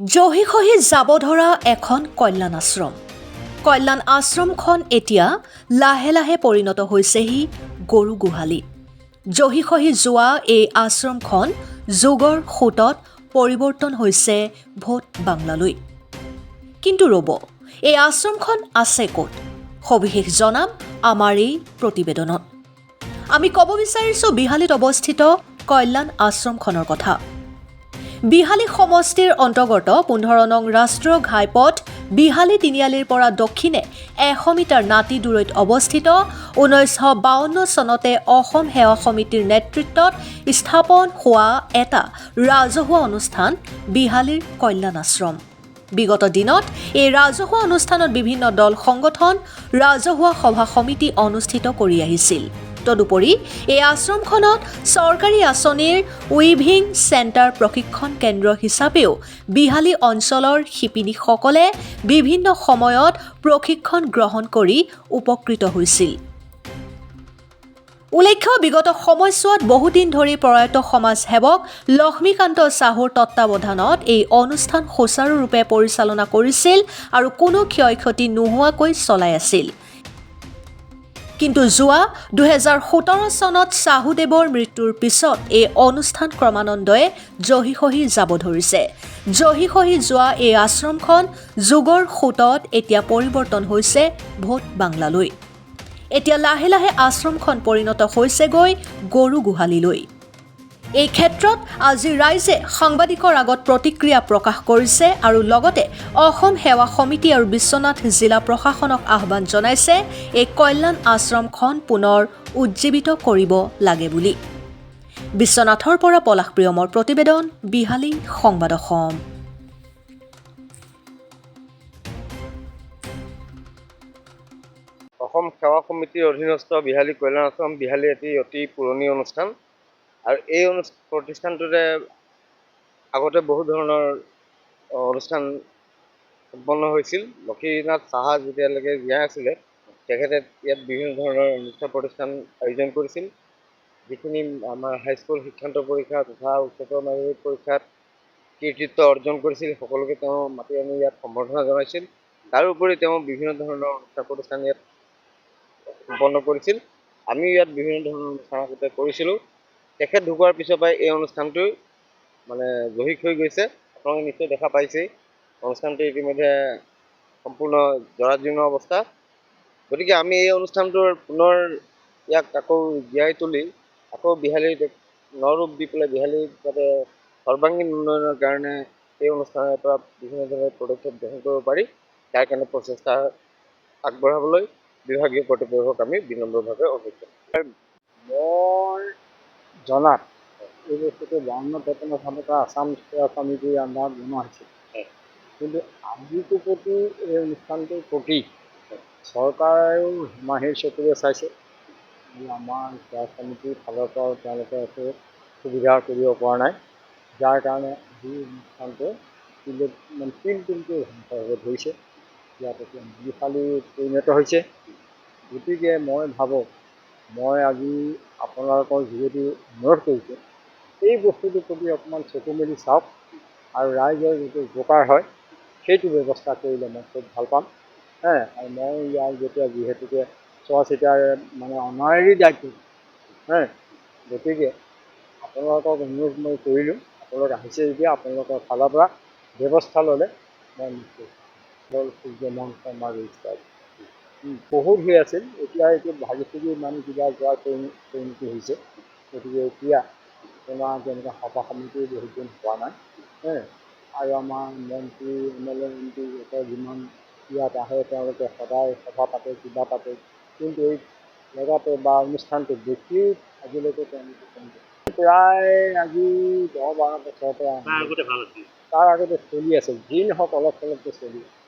জহি খহি যাব ধৰা এখন কল্যাণ আশ্ৰম। কল্যাণ আশ্ৰমখন এতিয়া লাহে লাহে পৰিণত হৈছেহি গৰু গোহালি। জহি খহি যোৱা এই আশ্ৰমখন যুগৰ সোঁতত পৰিৱৰ্তন হৈছে ভোট বাংলালৈ। কিন্তু ৰ'ব, এই আশ্ৰমখন আছে ক'ত? সবিশেষ জনাম আমাৰ এই প্ৰতিবেদনত। আমি ক'ব বিচাৰিছোঁ বিহালীত অৱস্থিত কল্যাণ আশ্ৰমখনৰ কথা। বিহালী সমষ্টিৰ অন্তৰ্গত ১৫ নং ৰাষ্ট্ৰীয় ঘাইপথ বিহালী তিনিআলিৰ পৰা দক্ষিণে ১০০ মিটাৰ নাতি দূৰৈত অৱস্থিত ১৯৫২ চনতে অসম সেৱা সমিতিৰ নেতৃত্বত স্থাপন হোৱা এটা ৰাজহুৱা অনুষ্ঠান বিহালীৰ কল্যাণ আশ্ৰম। বিগত দিনত এই ৰাজহুৱা অনুষ্ঠানত বিভিন্ন দল সংগঠন ৰাজহুৱা সভা সমিতি অনুষ্ঠিত কৰি আহিছিল। তদুপৰি এই আশ্ৰমখনত চৰকাৰী আঁচনিৰ উইভিং চেণ্টাৰ প্ৰশিক্ষণ কেন্দ্ৰ হিচাপেও বিহালী অঞ্চলৰ শিপিনীসকলে বিভিন্ন সময়ত প্ৰশিক্ষণ গ্ৰহণ কৰি উপকৃত হৈছিল। উল্লেখ্য, বিগত সময়ছোৱাত বহুদিন ধৰি প্ৰয়াত সমাজ সেৱক লক্ষ্মীকান্ত চাহুৰ তত্বাৱধানত এই অনুষ্ঠান সুচাৰুৰূপে পৰিচালনা কৰিছিল আৰু কোনো ক্ষয় ক্ষতি নোহোৱাকৈ চলাই আছিল। কিন্তু যোৱা ২০১৭ চনত চাহুদেৱৰ মৃত্যুৰ পিছত এই অনুষ্ঠান ক্ৰমান্বয়ে জহি খহি যাব ধৰিছে। জহি খহি যোৱা এই আশ্ৰমখন যুগৰ সোঁতত এতিয়া পৰিৱৰ্তন হৈছে ভোট বাংলালৈ। এতিয়া লাহে লাহে আশ্ৰমখন পৰিণত হৈছেগৈ গৰু গোহালিলৈ। এই ক্ষেত্ৰত আজি ৰাইজে সাংবাদিকৰ আগত প্ৰতিক্ৰিয়া প্ৰকাশ কৰিছে আৰু লগতে অসম সেৱা সমিতি আৰু বিশ্বনাথ জিলা প্ৰশাসনক আহ্বান জনাইছে এই কল্যাণ আশ্ৰমখন পুনৰ উজ্জীৱিত কৰিব লাগে বুলি। বিশ্বনাথৰ পৰা পলাশ প্ৰিয়মৰ প্ৰতিবেদন, বিহালী সংবাদ অসম। অসম সেৱা সমিতিৰ অধীনস্থ বিহালী কল্যাণ আশ্ৰম বিহালী এটি অতি পুৰণি অনুষ্ঠান আৰু এই প্ৰতিষ্ঠানটোতে আগতে বহু ধৰণৰ অনুষ্ঠান সম্পন্ন হৈছিল। লক্ষ্মীনাথ চাহা যেতিয়ালৈকে জীয়াই আছিলে তেখেতে ইয়াত বিভিন্ন ধৰণৰ অনুষ্ঠান প্ৰতিষ্ঠান আয়োজন কৰিছিল। যিখিনি আমাৰ হাইস্কুল শিক্ষান্ত পৰীক্ষা তথা উচ্চতৰ মাধ্যমিক পৰীক্ষাত কৃতিত্ব অৰ্জন কৰিছিল সকলোকে তেওঁ মাতি আনি ইয়াত সম্বৰ্ধনা জনাইছিল। তাৰোপৰি তেওঁ বিভিন্ন ধৰণৰ অনুষ্ঠান প্ৰতিষ্ঠান ইয়াত সম্পন্ন কৰিছিল। আমি ইয়াত বিভিন্ন ধৰণৰ অনুষ্ঠান আগতে কৰিছিলোঁ। তেখেত ঢুকোৱাৰ পিছৰ পৰাই এই অনুষ্ঠানটো মানে জহি হৈ গৈছে। আপোনালোকে নিশ্চয় দেখা পাইছেই অনুষ্ঠানটো ইতিমধ্যে সম্পূৰ্ণ জৰাজীৰ্ণ অৱস্থা। গতিকে আমি এই অনুষ্ঠানটোৰ পুনৰ ইয়াক আকৌ জীয়াই তুলি আকৌ বিহালীত নৰূপ দি পেলাই বিহালীত যাতে সৰ্বাংগীন উন্নয়নৰ কাৰণে এই অনুষ্ঠানৰ পৰা বিভিন্ন ধৰণৰ পদক্ষেপ গ্ৰহণ কৰিব পাৰি তাৰ কাৰণে প্ৰচেষ্টা আগবঢ়াবলৈ বিভাগীয় কৰ্তৃপক্ষক আমি বিনম্ৰভাৱে অনুৰোধ কৰিম। মই জনাত এই বস্তুটো 52-53 চনৰ পৰা আছাম সেৱা সমিতিৰ আণ্ডাৰত বনোৱা হৈছিল। কিন্তু আজিটোৰ প্ৰতি এই অনুষ্ঠানটোৰ প্ৰতি চৰকাৰেও মাহিৰ চকুৰে চাইছে। আমাৰ সেৱা সমিতিৰ ফালৰ পৰাও তেওঁলোকে একো সুবিধা কৰিব পৰা নাই, যাৰ কাৰণে আজি অনুষ্ঠানটো তিলকৈ ধ্বংস হ'ব ধৰিছে। ইয়াত এতিয়া বিহালী পৰিণত হৈছে। গতিকে মই ভাবোঁ, মই আজি আপোনালোকৰ যিহেতু অনুৰোধ কৰিছোঁ এই বস্তুটোৰ প্ৰতি অকণমান চকু মেলি চাওক আৰু ৰাইজৰ যিটো উপকাৰ হয় সেইটো ব্যৱস্থা কৰিলে মই খুব ভাল পাম। আৰু মই ইয়াৰ যেতিয়া যিহেতুকে চোৱা চিতাৰ অনাৰী দায়িত্ব, গতিকে আপোনালোকক অনুৰোধ মই কৰিলোঁ, আপোনালোক আহিছে যেতিয়া আপোনালোকৰ ফালৰ পৰা ব্যৱস্থা ল'লে মই নিশ্চয় সূৰ্যমোহন শৰ্মা ৰেজিষ্টাৰ বহুত হৈ আছিল। এতিয়া ভাগি চিগি ইমান কিবা যোৱাৰ পৰিণতি হৈছে। গতিকে এতিয়া আপোনাৰ যেনেকৈ সভা সমিতিও বহুত দিন হোৱা নাই, আৰু আমাৰ মন্ত্ৰী MLA MP যিমান ইয়াত আহে তেওঁলোকে সদায় সভা পাতে কিবা পাতে, কিন্তু এই জেগাটো বা অনুষ্ঠানটো দেখি আজিলৈকে তেওঁলোকে প্ৰায় আজি 10-12 বছৰৰ পৰা তাৰ আগতে চলি আছে। যি নহওক অলপ চলপকৈ চলি আছে।